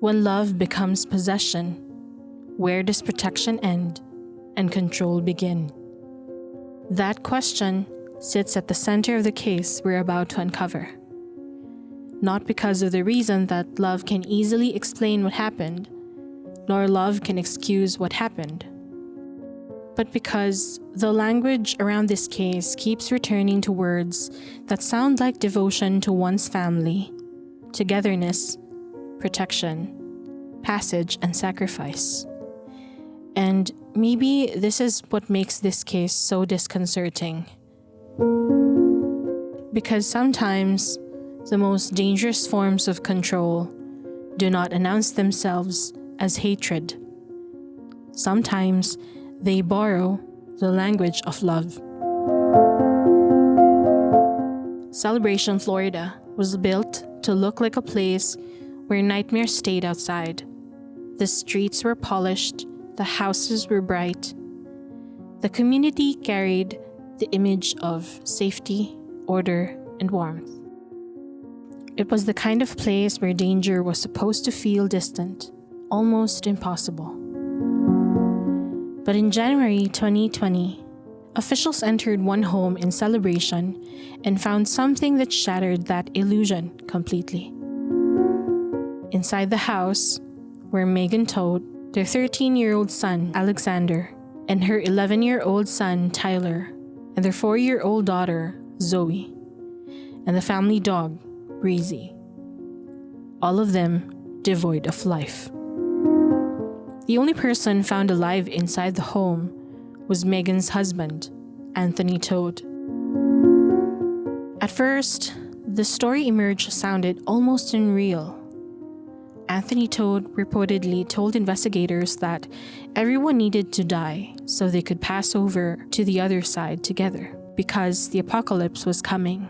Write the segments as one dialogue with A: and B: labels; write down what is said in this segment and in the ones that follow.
A: When love becomes possession, where does protection end and control begin? That question sits at the center of the case we're about to uncover. Not because of the reason that love can easily explain what happened, nor love can excuse what happened, but because the language around this case keeps returning to words that sound like devotion to one's family, togetherness, protection, passage, and sacrifice. And maybe this is what makes this case so disconcerting. Because sometimes the most dangerous forms of control do not announce themselves as hatred. Sometimes they borrow the language of love. Celebration, Florida was built to look like a place where nightmares stayed outside. The streets were polished, the houses were bright. The community carried the image of safety, order, and warmth. It was the kind of place where danger was supposed to feel distant, almost impossible. But in January 2020, officials entered one home in Celebration and found something that shattered that illusion completely. Inside the house were Megan Todt, their 13-year-old son, Alexander, and her 11-year-old son, Tyler, and their 4-year-old daughter, Zoe, and the family dog, Breezy. All of them devoid of life. The only person found alive inside the home was Megan's husband, Anthony Todt. At first, the story emerged sounded almost unreal. Anthony Todt reportedly told investigators that everyone needed to die so they could pass over to the other side together because the apocalypse was coming.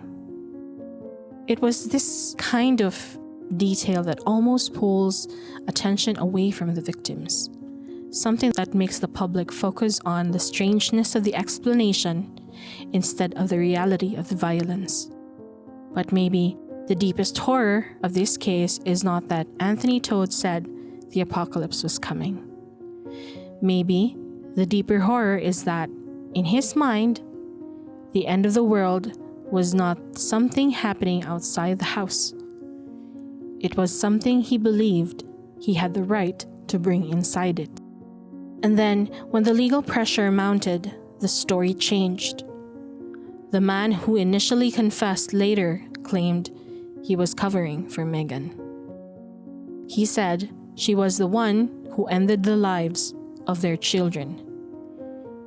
A: It was this kind of detail that almost pulls attention away from the victims, something that makes the public focus on the strangeness of the explanation instead of the reality of the violence. But maybe the deepest horror of this case is not that Anthony Todt said the apocalypse was coming. Maybe the deeper horror is that, in his mind, the end of the world was not something happening outside the house. It was something he believed he had the right to bring inside it. And then, when the legal pressure mounted, the story changed. The man who initially confessed later claimed he was covering for Megan. He said she was the one who ended the lives of their children.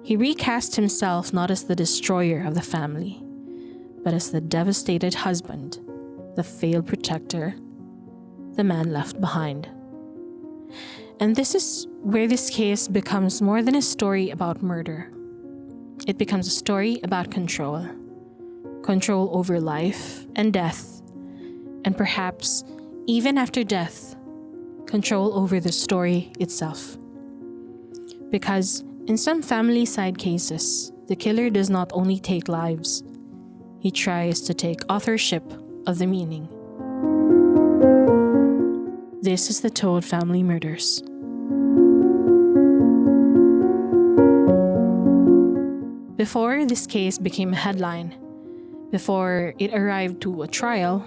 A: He recast himself not as the destroyer of the family, but as the devastated husband, the failed protector, the man left behind. And this is where this case becomes more than a story about murder. It becomes a story about control. Control over life and death, and perhaps, even after death, control over the story itself. Because in some Familicide cases, the killer does not only take lives, he tries to take authorship of the meaning. This is the Todt Family Murders. Before this case became a headline, before it arrived to a trial,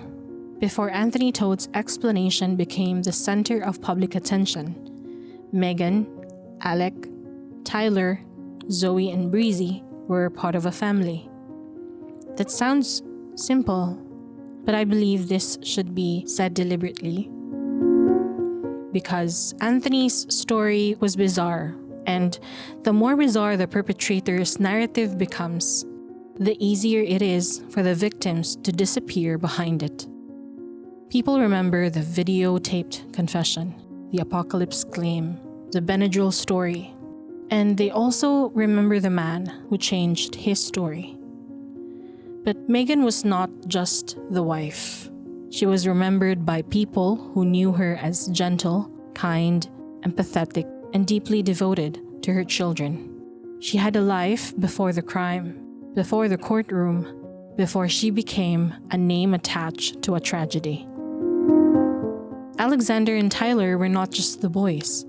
A: before Anthony Todt's explanation became the center of public attention, Megan, Alek, Tyler, Zoe, and Breezy were part of a family. That sounds simple, but I believe this should be said deliberately. Because Anthony's story was bizarre, and the more bizarre the perpetrator's narrative becomes, the easier it is for the victims to disappear behind it. People remember the videotaped confession, the apocalypse claim, the Benadryl story, and they also remember the man who changed his story. But Megan was not just the wife. She was remembered by people who knew her as gentle, kind, empathetic, and deeply devoted to her children. She had a life before the crime, before the courtroom, before she became a name attached to a tragedy. Alexander and Tyler were not just the boys.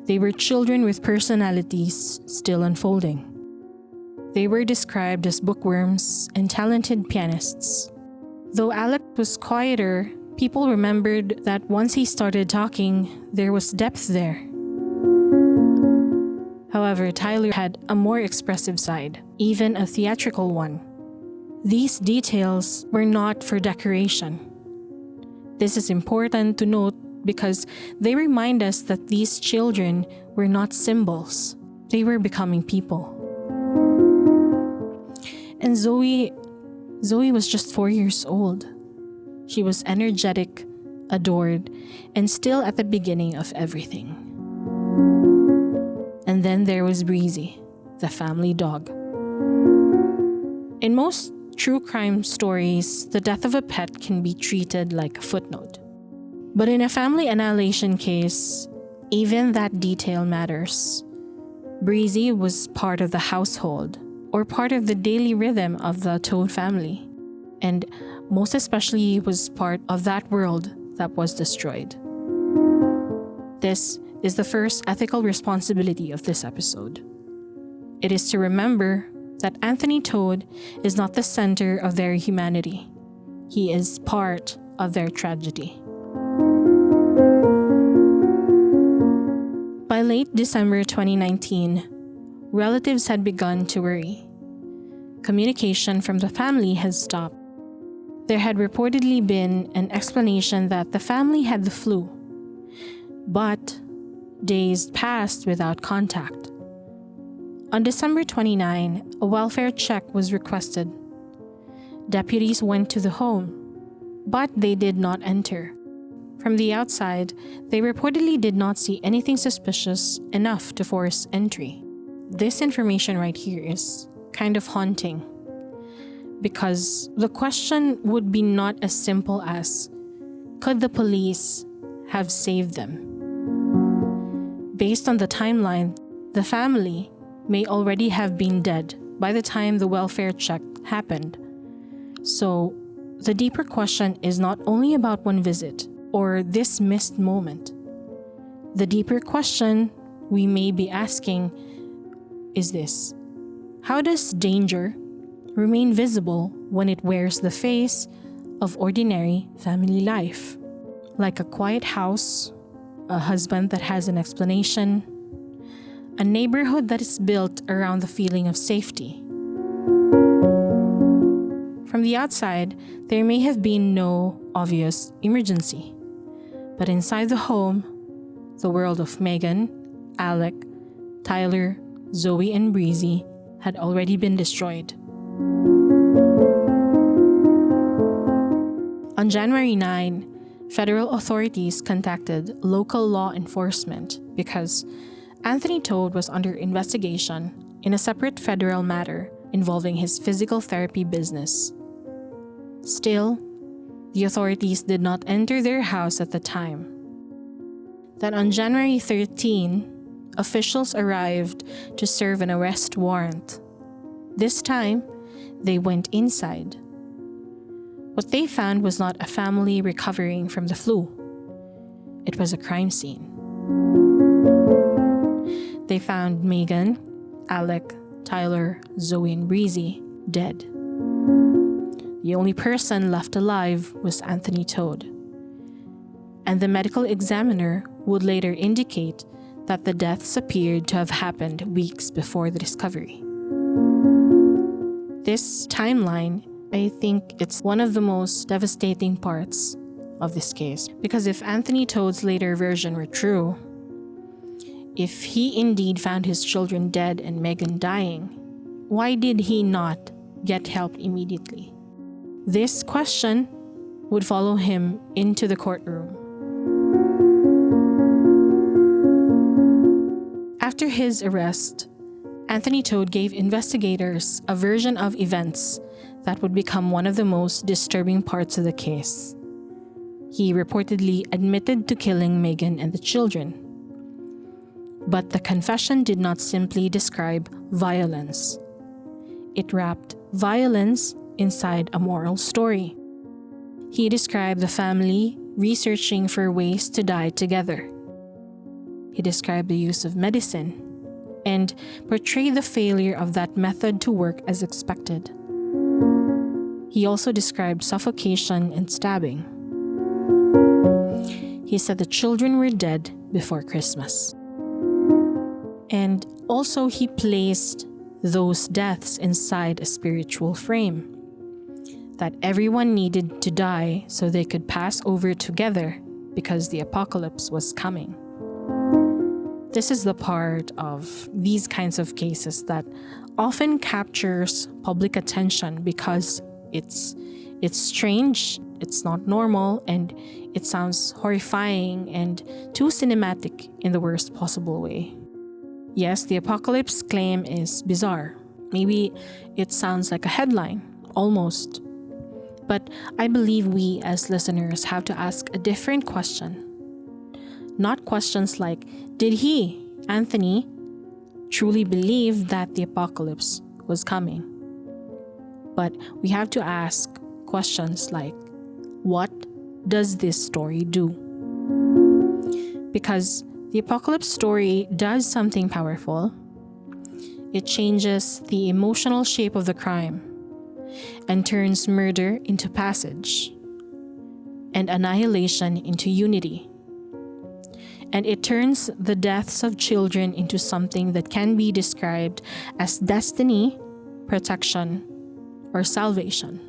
A: They were children with personalities still unfolding. They were described as bookworms and talented pianists. Though Alek was quieter, people remembered that once he started talking, there was depth there. However, Tyler had a more expressive side, even a theatrical one. These details were not for decoration. This is important to note because they remind us that these children were not symbols. They were becoming people. And Zoe was just 4 years old. She was energetic, adored, and still at the beginning of everything. And then there was Breezy, the family dog. In most true crime stories, the death of a pet can be treated like a footnote. But in a family annihilation case, even that detail matters. Breezy was part of the household, or part of the daily rhythm of the Todt family, and most especially was part of that world that was destroyed. This is the first ethical responsibility of this episode. It is to remember that Anthony Todt is not the center of their humanity. He is part of their tragedy. By late December 2019, relatives had begun to worry. Communication from the family had stopped. There had reportedly been an explanation that the family had the flu, but days passed without contact. On December 29, a welfare check was requested. Deputies went to the home, but they did not enter. From the outside, they reportedly did not see anything suspicious enough to force entry. This information right here is kind of haunting, because the question would be not as simple as, could the police have saved them? Based on the timeline, the family may already have been dead by the time the welfare check happened. So, the deeper question is not only about one visit or this missed moment. The deeper question we may be asking is this: how does danger remain visible when it wears the face of ordinary family life? Like a quiet house, a husband that has an explanation, a neighborhood that is built around the feeling of safety. From the outside, there may have been no obvious emergency, but inside the home, the world of Megan, Alek, Tyler, Zoe, and Breezy had already been destroyed. On January 9, federal authorities contacted local law enforcement because Anthony Todt was under investigation in a separate federal matter involving his physical therapy business. Still, the authorities did not enter their house at the time. Then on January 13, officials arrived to serve an arrest warrant. This time, they went inside. What they found was not a family recovering from the flu. It was a crime scene. They found Megan, Alek, Tyler, Zoe, and Breezy dead. The only person left alive was Anthony Todt. And the medical examiner would later indicate that the deaths appeared to have happened weeks before the discovery. This timeline, I think it's one of the most devastating parts of this case, because if Anthony Todt's later version were true, if he indeed found his children dead and Megan dying, why did he not get help immediately? This question would follow him into the courtroom. After his arrest, Anthony Todt gave investigators a version of events that would become one of the most disturbing parts of the case. He reportedly admitted to killing Megan and the children. But the confession did not simply describe violence. It wrapped violence inside a moral story. He described the family researching for ways to die together. He described the use of medicine and portrayed the failure of that method to work as expected. He also described suffocation and stabbing. He said the children were dead before Christmas. And also he placed those deaths inside a spiritual frame, that everyone needed to die so they could pass over together because the apocalypse was coming. This is the part of these kinds of cases that often captures public attention because it's strange, it's not normal, and it sounds horrifying and too cinematic in the worst possible way. Yes, the apocalypse claim is bizarre. Maybe it sounds like a headline, almost. But I believe we as listeners have to ask a different question. Not questions like, did he, Anthony, truly believe that the apocalypse was coming? But we have to ask questions like, what does this story do? Because the apocalypse story does something powerful. It changes the emotional shape of the crime and turns murder into passage and annihilation into unity. And it turns the deaths of children into something that can be described as destiny, protection, or salvation.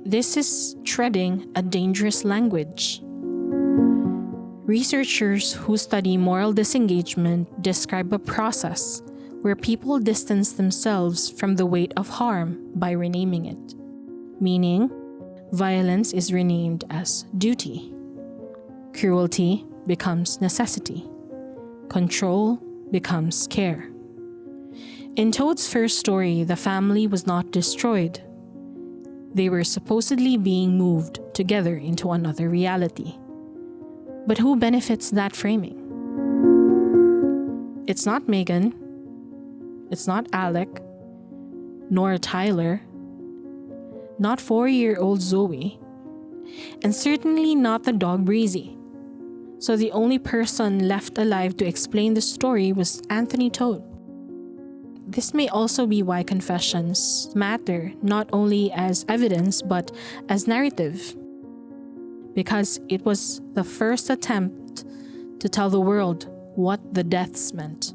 A: This is treading a dangerous language. Researchers who study moral disengagement describe a process where people distance themselves from the weight of harm by renaming it. Meaning, violence is renamed as duty. Cruelty becomes necessity. Control becomes care. In Todt's first story, the family was not destroyed. They were supposedly being moved together into another reality. But who benefits that framing? It's not Megan. It's not Alek. Nor Tyler. Not 4-year-old Zoe. And certainly not the dog Breezy. So the only person left alive to explain the story was Anthony Todt. This may also be why confessions matter not only as evidence but as narrative. Because it was the first attempt to tell the world what the deaths meant.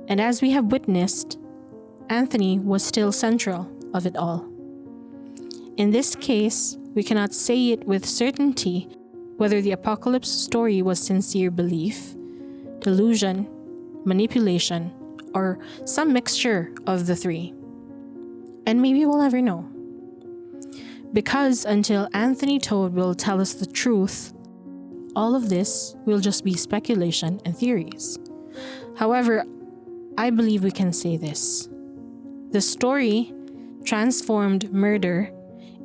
A: And as we have witnessed, Anthony was still central of it all. In this case, we cannot say it with certainty whether the apocalypse story was sincere belief, delusion, manipulation, or some mixture of the three. And maybe we'll never know. Because until Anthony Todt will tell us the truth, all of this will just be speculation and theories. However, I believe we can say this. The story transformed murder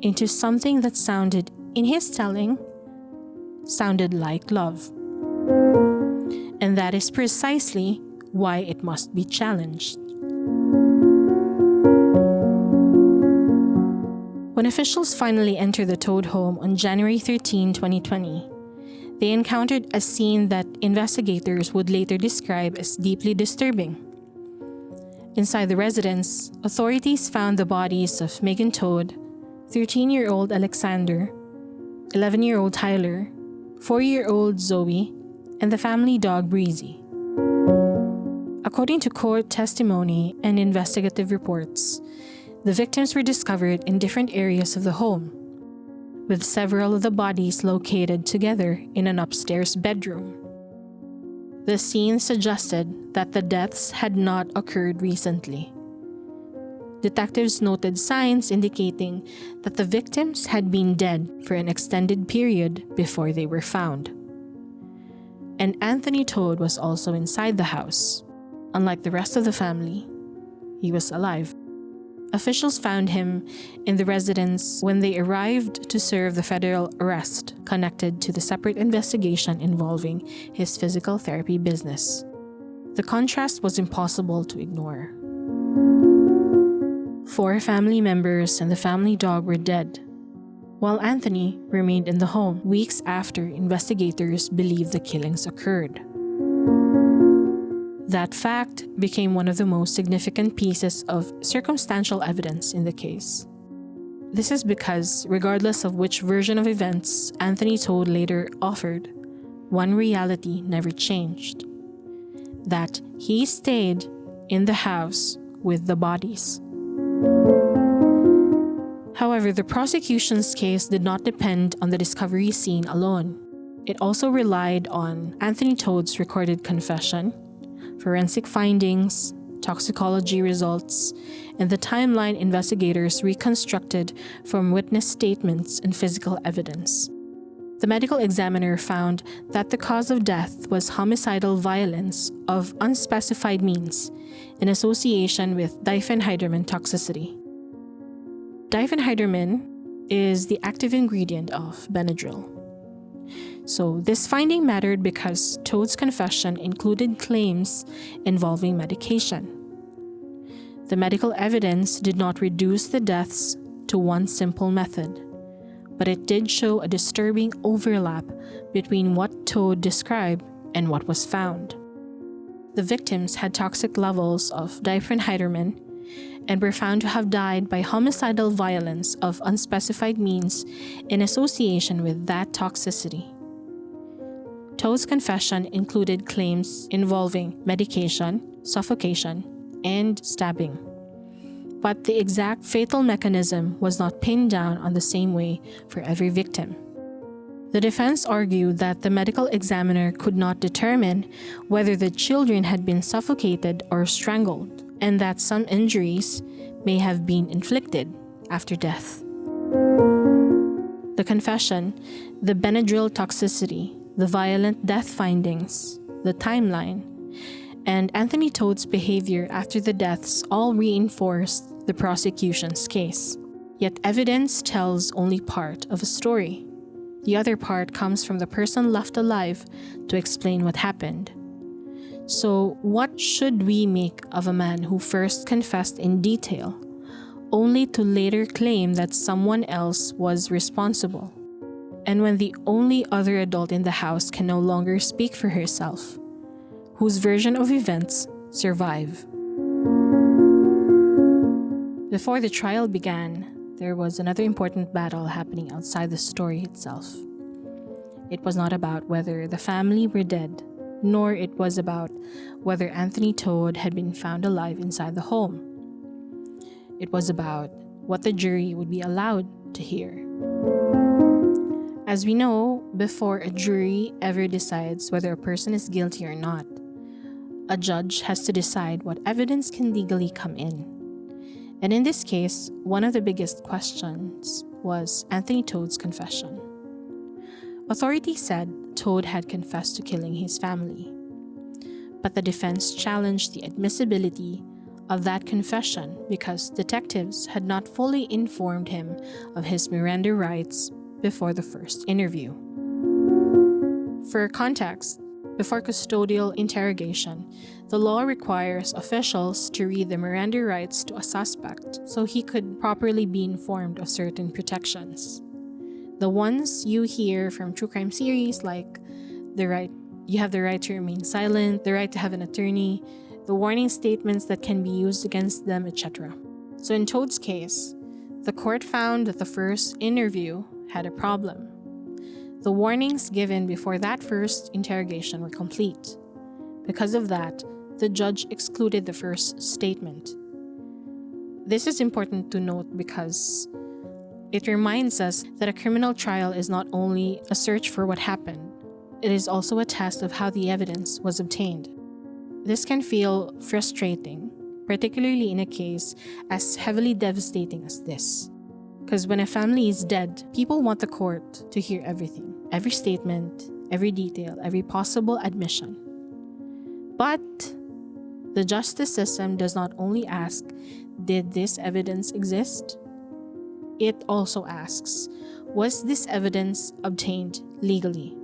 A: into something that sounded, in his telling, sounded like love. And that is precisely why it must be challenged. When officials finally entered the Todt home on January 13, 2020, they encountered a scene that investigators would later describe as deeply disturbing. Inside the residence, authorities found the bodies of Megan Todt, 13-year-old Alexander, 11-year-old Tyler, 4-year-old Zoe, and the family dog Breezy. According to court testimony and investigative reports, the victims were discovered in different areas of the home, with several of the bodies located together in an upstairs bedroom. The scene suggested that the deaths had not occurred recently. Detectives noted signs indicating that the victims had been dead for an extended period before they were found. And Anthony Todt was also inside the house. Unlike the rest of the family, he was alive. Officials found him in the residence when they arrived to serve the federal arrest connected to the separate investigation involving his physical therapy business. The contrast was impossible to ignore. 4 family members and the family dog were dead, while Anthony remained in the home weeks after investigators believed the killings occurred. That fact became one of the most significant pieces of circumstantial evidence in the case. This is because, regardless of which version of events Anthony Todt later offered, one reality never changed: that he stayed in the house with the bodies. However, the prosecution's case did not depend on the discovery scene alone. It also relied on Anthony Todt's recorded confession, forensic findings, toxicology results, and the timeline investigators reconstructed from witness statements and physical evidence. The medical examiner found that the cause of death was homicidal violence of unspecified means in association with diphenhydramine toxicity. Diphenhydramine is the active ingredient of Benadryl. So this finding mattered because Todt's confession included claims involving medication. The medical evidence did not reduce the deaths to one simple method, but it did show a disturbing overlap between what Todt described and what was found. The victims had toxic levels of diphenhydramine and were found to have died by homicidal violence of unspecified means in association with that toxicity. Todt's confession included claims involving medication, suffocation, and stabbing. But the exact fatal mechanism was not pinned down on the same way for every victim. The defense argued that the medical examiner could not determine whether the children had been suffocated or strangled, and that some injuries may have been inflicted after death. The confession, the Benadryl toxicity, the violent death findings, the timeline, and Anthony Todt's behavior after the deaths all reinforced the prosecution's case. Yet evidence tells only part of a story. The other part comes from the person left alive to explain what happened. So, what should we make of a man who first confessed in detail, only to later claim that someone else was responsible? And when the only other adult in the house can no longer speak for herself, whose version of events survive? Before the trial began, there was another important battle happening outside the story itself. It was not about whether the family were dead, nor it was about whether Anthony Todt had been found alive inside the home. It was about what the jury would be allowed to hear. As we know, before a jury ever decides whether a person is guilty or not, a judge has to decide what evidence can legally come in. And in this case, one of the biggest questions was Anthony Todt's confession. Authorities said Todt had confessed to killing his family, but the defense challenged the admissibility of that confession because detectives had not fully informed him of his Miranda rights before the first interview. For context, before custodial interrogation, the law requires officials to read the Miranda rights to a suspect so he could properly be informed of certain protections. The ones you hear from true crime series, like you have the right to remain silent, the right to have an attorney, the warning statements that can be used against them, etc. So in Todt's case, the court found that the first interview had a problem. The warnings given before that first interrogation were complete. Because of that, the judge excluded the first statement. This is important to note because it reminds us that a criminal trial is not only a search for what happened, it is also a test of how the evidence was obtained. This can feel frustrating, particularly in a case as heavily devastating as this. Because when a family is dead, people want the court to hear everything, every statement, every detail, every possible admission. But the justice system does not only ask, did this evidence exist? It also asks, was this evidence obtained legally?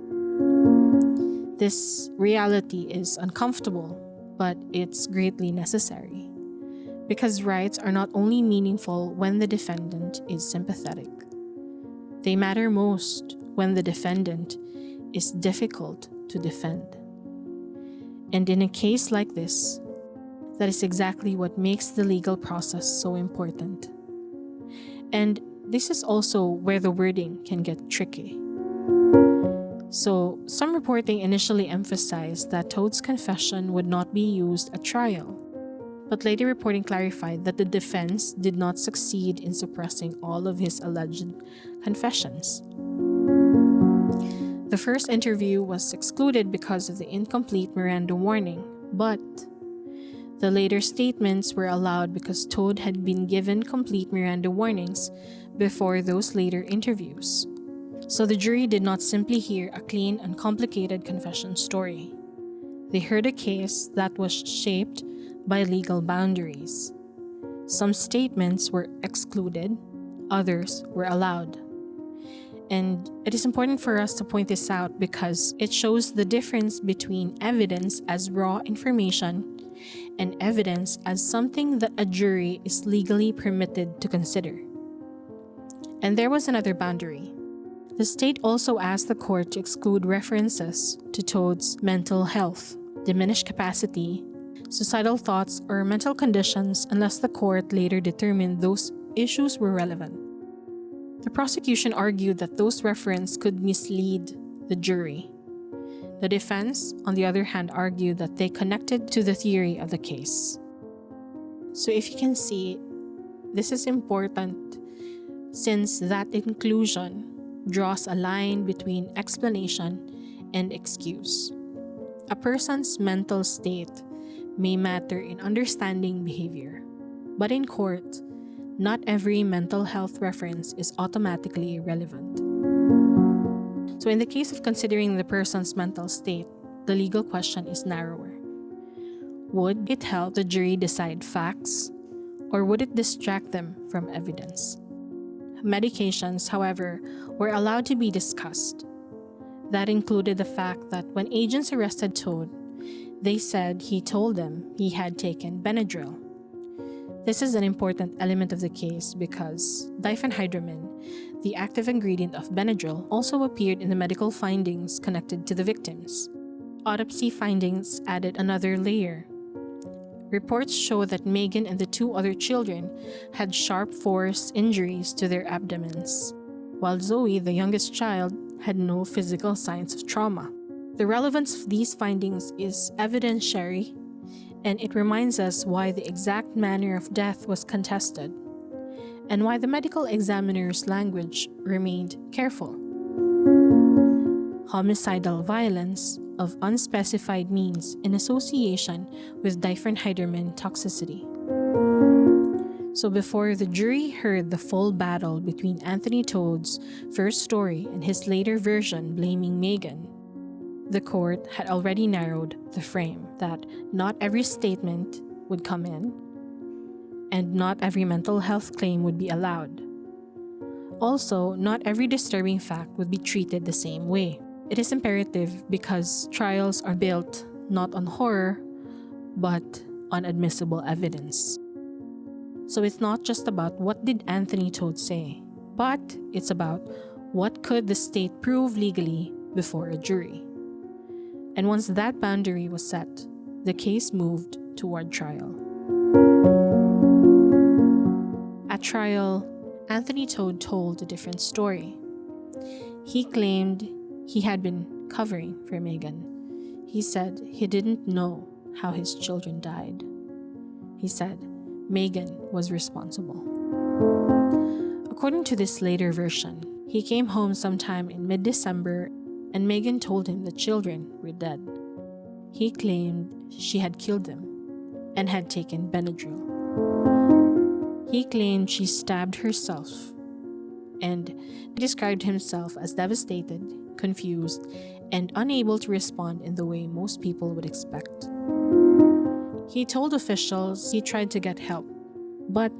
A: This reality is uncomfortable, but it's greatly necessary. Because rights are not only meaningful when the defendant is sympathetic. They matter most when the defendant is difficult to defend. And in a case like this, that is exactly what makes the legal process so important. And this is also where the wording can get tricky. So, some reporting initially emphasized that Todt's confession would not be used at trial, but later reporting clarified that the defense did not succeed in suppressing all of his alleged confessions. The first interview was excluded because of the incomplete Miranda warning, but the later statements were allowed because Todt had been given complete Miranda warnings before those later interviews. So the jury did not simply hear a clean, uncomplicated confession story. They heard a case that was shaped by legal boundaries. Some statements were excluded, others were allowed. And it is important for us to point this out because it shows the difference between evidence as raw information and evidence as something that a jury is legally permitted to consider. And there was another boundary. The state also asked the court to exclude references to Todt's mental health, diminished capacity, suicidal thoughts, or mental conditions unless the court later determined those issues were relevant. The prosecution argued that those references could mislead the jury. The defense, on the other hand, argued that they connected to the theory of the case. So if you can see, this is important since that inclusion draws a line between explanation and excuse. A person's mental state may matter in understanding behavior, but in court, not every mental health reference is automatically relevant. So in the case of considering the person's mental state, the legal question is narrower. Would it help the jury decide facts, or would it distract them from evidence? Medications, however, were allowed to be discussed. That included the fact that when agents arrested Todt, they said he told them he had taken Benadryl. This is an important element of the case because diphenhydramine, the active ingredient of Benadryl, also appeared in the medical findings connected to the victims. Autopsy findings added another layer. Reports show that Megan and the two other children had sharp force injuries to their abdomens, while Zoe, the youngest child, had no physical signs of trauma. The relevance of these findings is evidentiary, and it reminds us why the exact manner of death was contested, and why the medical examiner's language remained careful. Homicidal violence of unspecified means in association with diphenhydramine toxicity. So before the jury heard the full battle between Anthony Todt's first story and his later version blaming Megan, the court had already narrowed the frame that not every statement would come in, and not every mental health claim would be allowed. Also, not every disturbing fact would be treated the same way. It is imperative because trials are built not on horror, but on admissible evidence. So it's not just about what did Anthony Todt say, but it's about what could the state prove legally before a jury. And once that boundary was set, the case moved toward trial. At trial, Anthony Todt told a different story. He claimed he had been covering for Megan. He said he didn't know how his children died. He said Megan was responsible. According to this later version, he came home sometime in mid-December and Megan told him the children were dead. He claimed she had killed them and had taken Benadryl. He claimed she stabbed herself and described himself as devastated, confused, and unable to respond in the way most people would expect. He told officials he tried to get help, but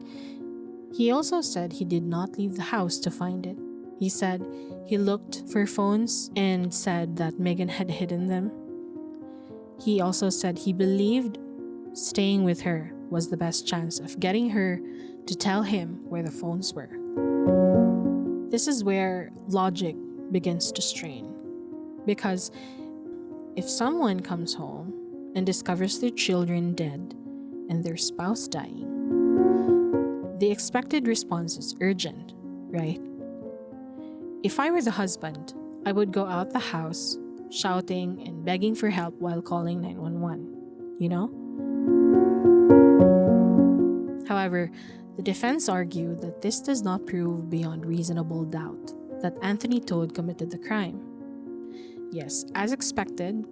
A: he also said he did not leave the house to find it. He said he looked for phones and said that Megan had hidden them. He also said he believed staying with her was the best chance of getting her to tell him where the phones were. This is where logic begins to strain. Because if someone comes home and discovers their children dead and their spouse dying, the expected response is urgent, right? If I were the husband, I would go out the house shouting and begging for help while calling 911, you know? However, the defense argued that this does not prove beyond reasonable doubt that Anthony Todt committed the crime. Yes, as expected,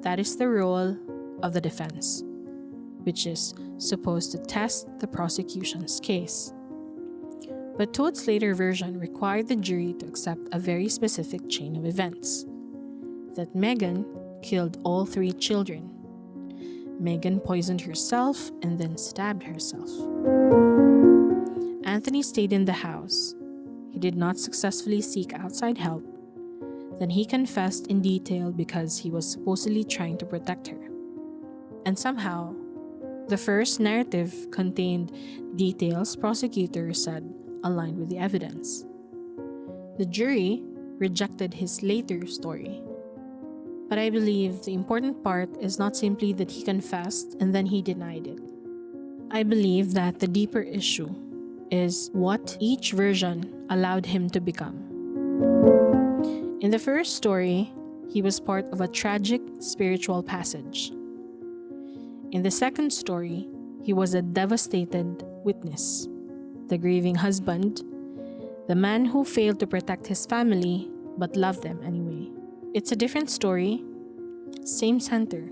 A: that is the role of the defense, which is supposed to test the prosecution's case. But Todt's later version required the jury to accept a very specific chain of events: that Megan killed all 3 children. Megan poisoned herself and then stabbed herself. Anthony stayed in the house. He did not successfully seek outside help. Then he confessed in detail because he was supposedly trying to protect her. And somehow, the first narrative contained details prosecutors said aligned with the evidence. The jury rejected his later story. But I believe the important part is not simply that he confessed and then he denied it. I believe that the deeper issue is what each version allowed him to become. In the first story, he was part of a tragic spiritual passage. In the second story, he was a devastated witness, the grieving husband, the man who failed to protect his family but loved them anyway. It's a different story, same center.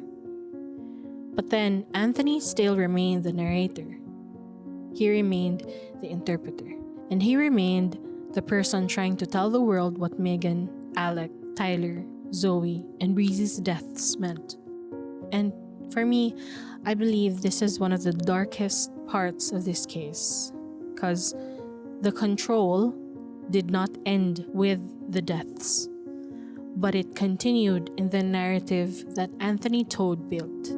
A: But then Anthony still remained the narrator. He remained the interpreter. And he remained the person trying to tell the world what Megan, Alek, Tyler, Zoe, and Breezy's deaths meant. And for me, I believe this is one of the darkest parts of this case, because the control did not end with the deaths, but it continued in the narrative that Anthony Todt built.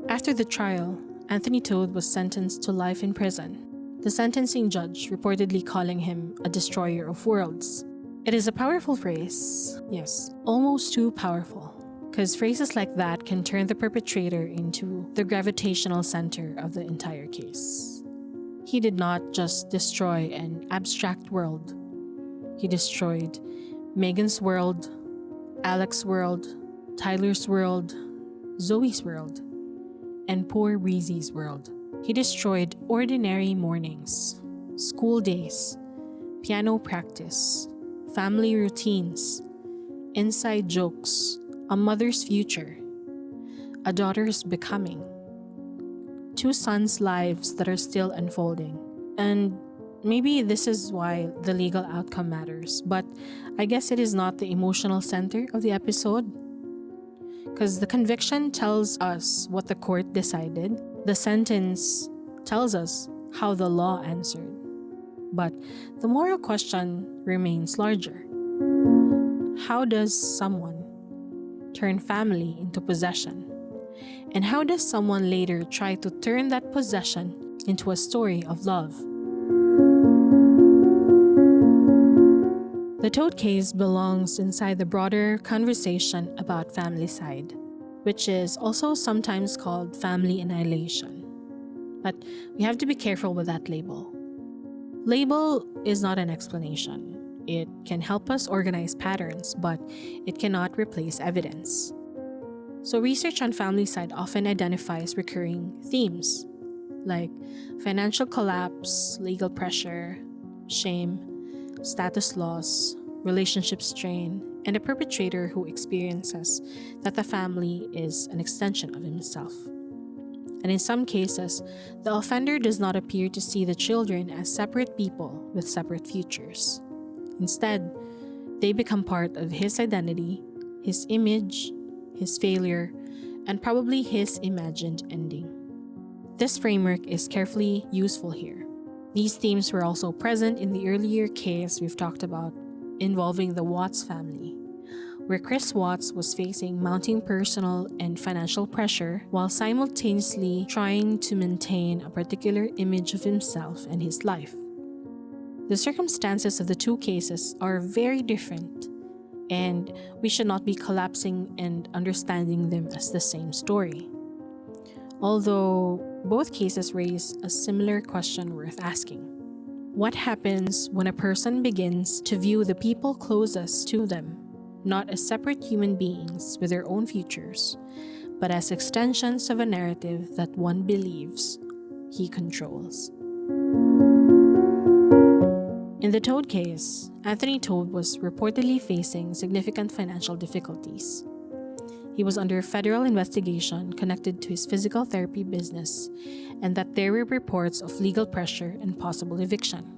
A: After the trial, Anthony Todt was sentenced to life in prison, the sentencing judge reportedly calling him a destroyer of worlds. It is a powerful phrase, yes, almost too powerful, because phrases like that can turn the perpetrator into the gravitational center of the entire case. He did not just destroy an abstract world. He destroyed Megan's world, Alek's world, Tyler's world, Zoe's world, and poor Breezy's world. He destroyed ordinary mornings, school days, piano practice, family routines, inside jokes, a mother's future, a daughter's becoming, 2 sons' lives that are still unfolding. And maybe this is why the legal outcome matters, but I guess it is not the emotional center of the episode. Because the conviction tells us what the court decided, the sentence tells us how the law answered. But the moral question remains larger. How does someone turn family into possession? And how does someone later try to turn that possession into a story of love? The Todt case belongs inside the broader conversation about Familicide, which is also sometimes called family annihilation. But we have to be careful with that label. Label is not an explanation. It can help us organize patterns, but it cannot replace evidence. So research on Familicide often identifies recurring themes, like financial collapse, legal pressure, shame, status loss, relationship strain, and a perpetrator who experiences that the family is an extension of himself. And in some cases, the offender does not appear to see the children as separate people with separate futures. Instead, they become part of his identity, his image, his failure, and probably his imagined ending. This framework is carefully useful here. These themes were also present in the earlier case we've talked about involving the Watts family, where Chris Watts was facing mounting personal and financial pressure while simultaneously trying to maintain a particular image of himself and his life. The circumstances of the two cases are very different, and we should not be collapsing and understanding them as the same story. Although both cases raise a similar question worth asking. What happens when a person begins to view the people closest to them not as separate human beings with their own futures, but as extensions of a narrative that one believes he controls? In the Todt case, Anthony Todt was reportedly facing significant financial difficulties. He was under federal investigation connected to his physical therapy business, and that there were reports of legal pressure and possible eviction.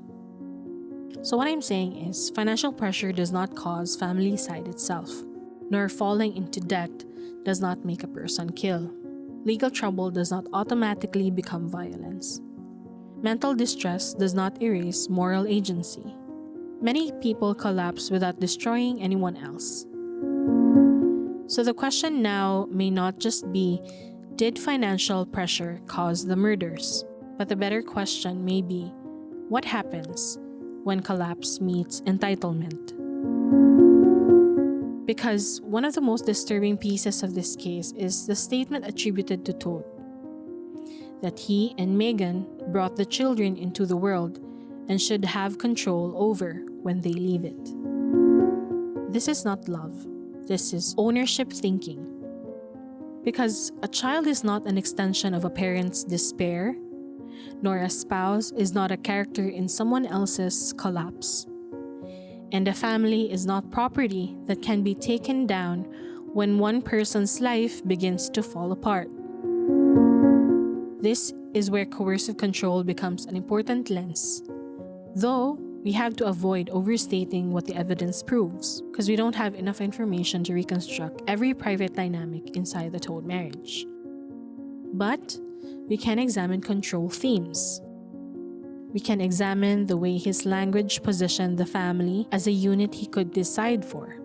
A: So what I'm saying is, financial pressure does not cause familicide itself, nor falling into debt does not make a person kill. Legal trouble does not automatically become violence. Mental distress does not erase moral agency. Many people collapse without destroying anyone else. So the question now may not just be, did financial pressure cause the murders? But the better question may be, what happens when collapse meets entitlement? Because one of the most disturbing pieces of this case is the statement attributed to Todt, that he and Megan brought the children into the world and should have control over when they leave it. This is not love. This is ownership thinking. Because a child is not an extension of a parent's despair, nor a spouse is not a character in someone else's collapse. And a family is not property that can be taken down when one person's life begins to fall apart. This is where coercive control becomes an important lens. Though, we have to avoid overstating what the evidence proves, because we don't have enough information to reconstruct every private dynamic inside the Todt marriage. But we can examine control themes. We can examine the way his language positioned the family as a unit he could decide for.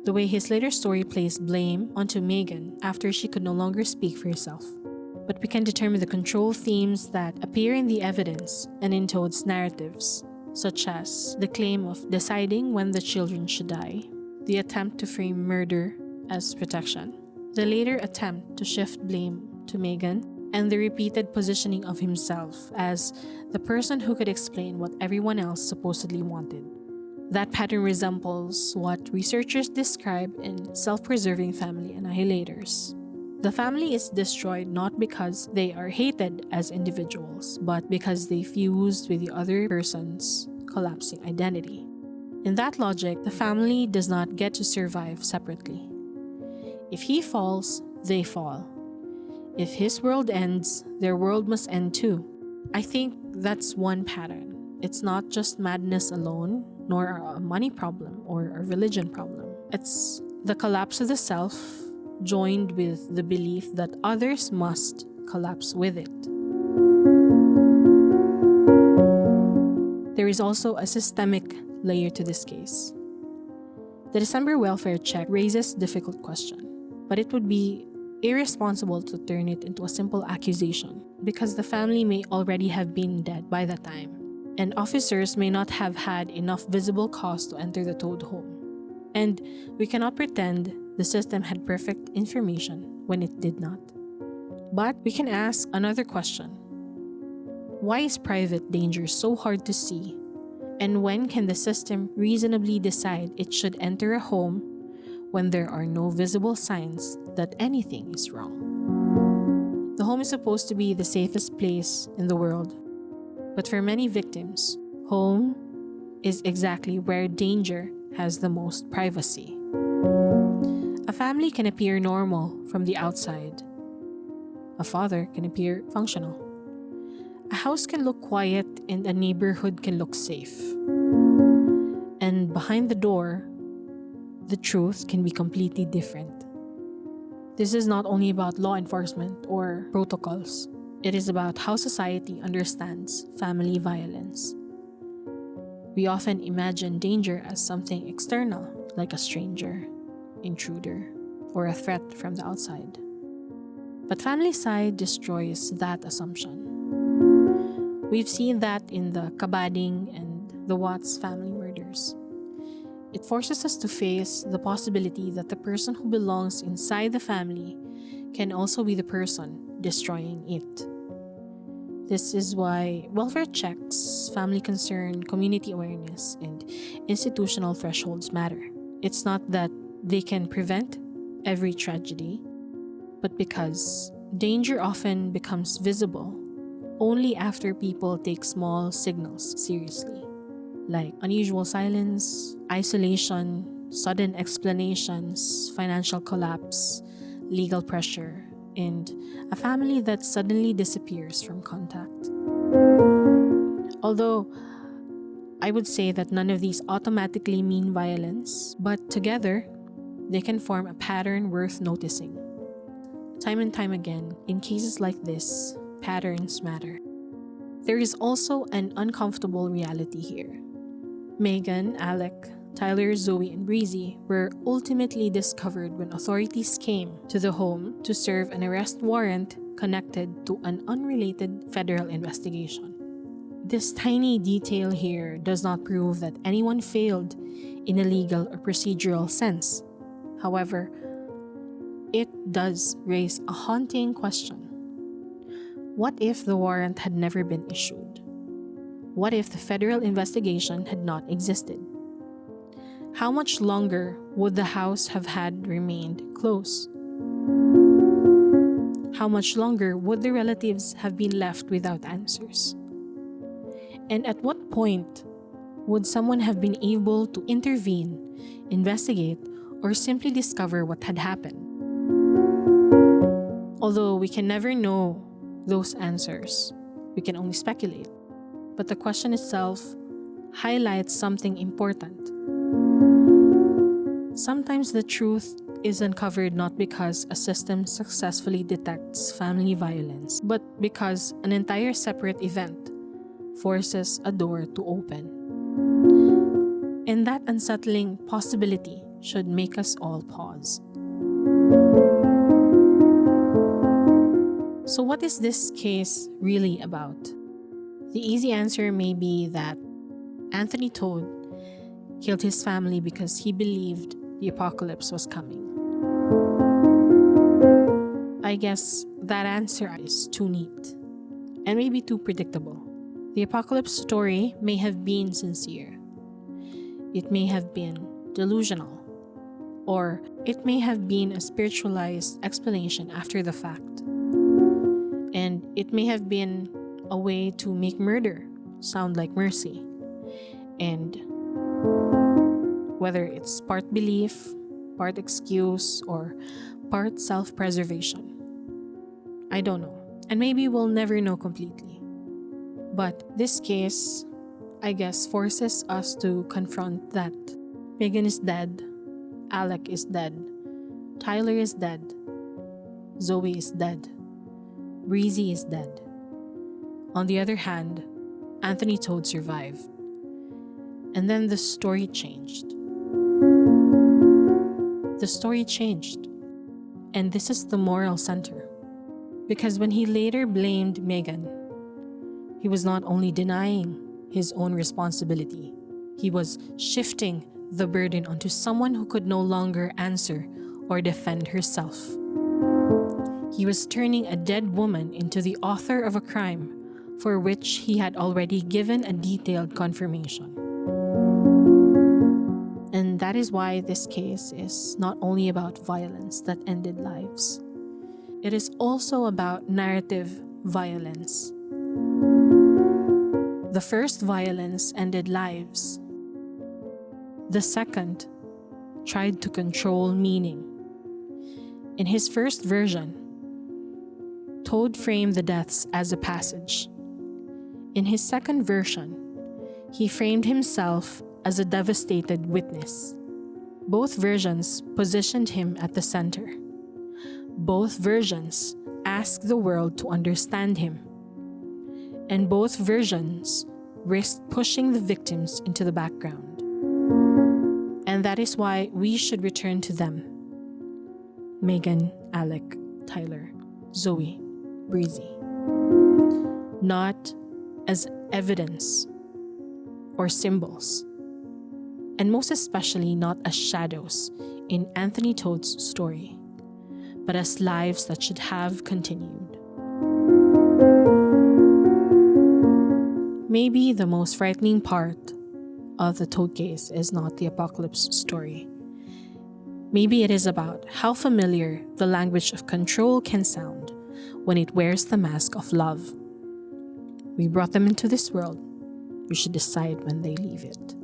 A: The way his later story placed blame onto Megan after she could no longer speak for herself. But we can determine the control themes that appear in the evidence and in Todt's narratives, such as the claim of deciding when the children should die, the attempt to frame murder as protection, the later attempt to shift blame to Megan, and the repeated positioning of himself as the person who could explain what everyone else supposedly wanted. That pattern resembles what researchers describe in self-preserving family annihilators. The family is destroyed not because they are hated as individuals, but because they fused with the other person's collapsing identity. In that logic, the family does not get to survive separately. If he falls, they fall. If his world ends, their world must end too. I think that's one pattern. It's not just madness alone, nor a money problem or a religion problem. It's the collapse of the self, joined with the belief that others must collapse with it. There is also a systemic layer to this case. The December welfare check raises a difficult question, but it would be irresponsible to turn it into a simple accusation because the family may already have been dead by that time, and officers may not have had enough visible cause to enter the Todt home. And we cannot pretend the system had perfect information when it did not. But we can ask another question. Why is private danger so hard to see? And when can the system reasonably decide it should enter a home when there are no visible signs that anything is wrong? The home is supposed to be the safest place in the world. But for many victims, home is exactly where danger has the most privacy. A family can appear normal from the outside. A father can appear functional. A house can look quiet and a neighborhood can look safe. And behind the door, the truth can be completely different. This is not only about law enforcement or protocols. It is about how society understands family violence. We often imagine danger as something external, like a stranger. intruder, or a threat from the outside. But Familicide destroys that assumption. We've seen that in the Kabading and the Watts family murders. It forces us to face the possibility that the person who belongs inside the family can also be the person destroying it. This is why welfare checks, family concern, community awareness, and institutional thresholds matter. It's not that they can prevent every tragedy, but because danger often becomes visible only after people take small signals seriously, like unusual silence, isolation, sudden explanations, financial collapse, legal pressure, and a family that suddenly disappears from contact. Although I would say that none of these automatically mean violence, but together they can form a pattern worth noticing. Time and time again, in cases like this, patterns matter. There is also an uncomfortable reality here. Megan, Alek, Tyler, Zoe, and Breezy were ultimately discovered when authorities came to the home to serve an arrest warrant connected to an unrelated federal investigation. This tiny detail here does not prove that anyone failed in a legal or procedural sense. However, it does raise a haunting question. What if the warrant had never been issued? What if the federal investigation had not existed? How much longer would the house have had remained closed? How much longer would the relatives have been left without answers? And at what point would someone have been able to intervene, investigate, or simply discover what had happened? Although we can never know those answers, we can only speculate. But the question itself highlights something important. Sometimes the truth is uncovered not because a system successfully detects family violence, but because an entire separate event forces a door to open. And that unsettling possibility should make us all pause. So what is this case really about? The easy answer may be that Anthony Todt killed his family because he believed the apocalypse was coming. I guess that answer is too neat and maybe too predictable. The apocalypse story may have been sincere. It may have been delusional. Or it may have been a spiritualized explanation after the fact. And it may have been a way to make murder sound like mercy. And whether it's part belief, part excuse, or part self-preservation, I don't know. And maybe we'll never know completely. But this case, I guess, forces us to confront that Megan is dead, Alek is dead, Tyler is dead, Zoe is dead, Breezy is dead. On the other hand, Anthony Todt survived. And then the story changed. The story changed. And this is the moral center. Because when he later blamed Megan, he was not only denying his own responsibility, he was shifting the burden onto someone who could no longer answer or defend herself. He was turning a dead woman into the author of a crime for which he had already given a detailed confirmation. And that is why this case is not only about violence that ended lives. It is also about narrative violence. The first violence ended lives. The second tried to control meaning. In his first version, Todt framed the deaths as a passage. In his second version, he framed himself as a devastated witness. Both versions positioned him at the center. Both versions asked the world to understand him. And both versions risked pushing the victims into the background. And And that is why we should return to them. Megan, Alek, Tyler, Zoe, Breezy. Not as evidence or symbols, and most especially not as shadows in Anthony Todt's story, but as lives that should have continued. Maybe the most frightening part of the Todt case is not the apocalypse story. Maybe it is about how familiar the language of control can sound when it wears the mask of love. We brought them into this world. We should decide when they leave it.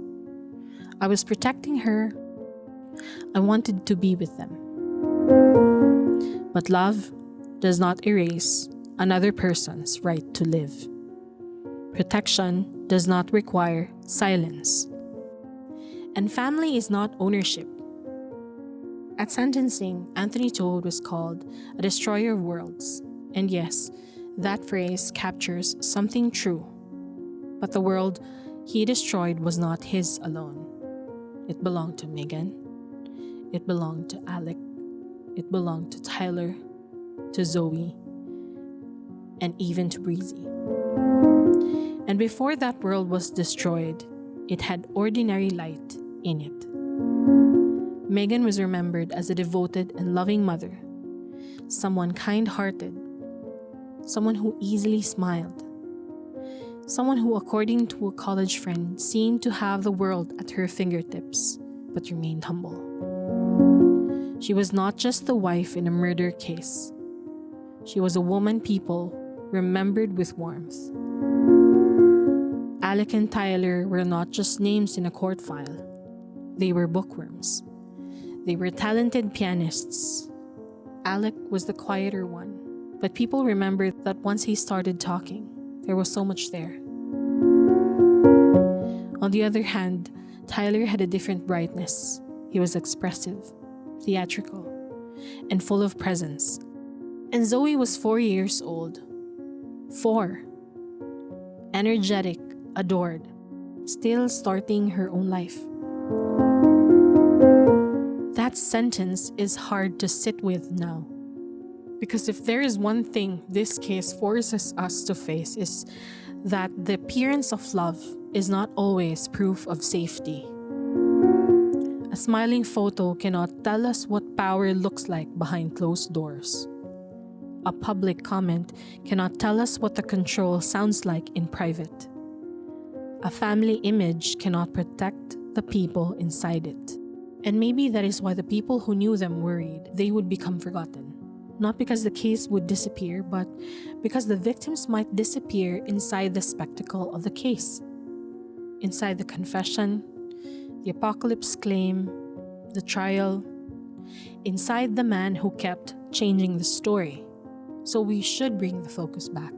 A: I was protecting her. I wanted to be with them. But love does not erase another person's right to live. Protection does not require silence. And family is not ownership. At sentencing, Anthony Todt was called a destroyer of worlds. And yes, that phrase captures something true. But the world he destroyed was not his alone. It belonged to Megan. It belonged to Alek. It belonged to Tyler, to Zoe, and even to Breezy. And before that world was destroyed, it had ordinary light in it. Megan was remembered as a devoted and loving mother, someone kind-hearted, someone who easily smiled, someone who, according to a college friend, seemed to have the world at her fingertips, but remained humble. She was not just the wife in a murder case. She was a woman people remembered with warmth. Alek and Tyler were not just names in a court file. They were bookworms. They were talented pianists. Alek was the quieter one, but people remembered that once he started talking, there was so much there. On the other hand, Tyler had a different brightness. He was expressive, theatrical, and full of presence. And Zoe was 4 years old. 4. Energetic, adored, still starting her own life. That sentence is hard to sit with now. Because if there is one thing this case forces us to face, is that the appearance of love is not always proof of safety. A smiling photo cannot tell us what power looks like behind closed doors. A public comment cannot tell us what the control sounds like in private. A family image cannot protect the people inside it. And maybe that is why the people who knew them worried they would become forgotten. Not because the case would disappear, but because the victims might disappear inside the spectacle of the case. Inside the confession, the apocalypse claim, the trial. Inside the man who kept changing the story. So we should bring the focus back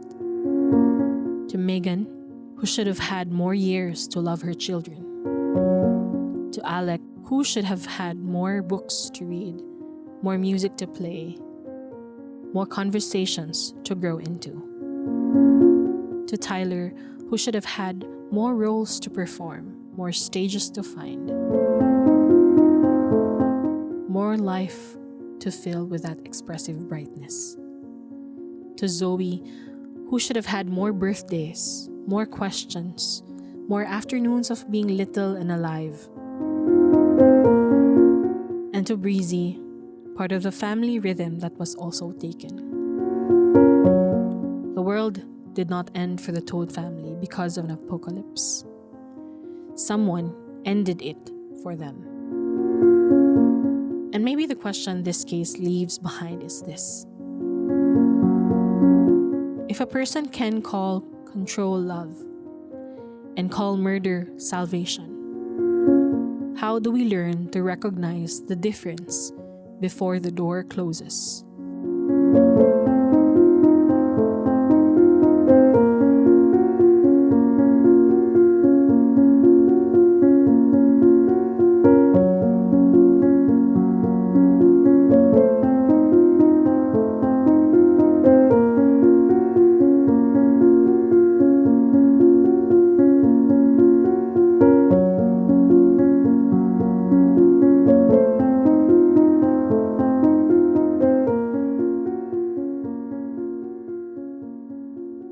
A: to Megan, who should have had more years to love her children. To Alek, who should have had more books to read, more music to play, more conversations to grow into. To Tyler, who should have had more roles to perform, more stages to find, more life to fill with that expressive brightness. To Zoe, who should have had more birthdays, more questions, more afternoons of being little and alive. And to Breezy, part of the family rhythm that was also taken. The world did not end for the Todt family because of an apocalypse. Someone ended it for them. And maybe the question this case leaves behind is this. If a person can call control love and call murder salvation, how do we learn to recognize the difference before the door closes?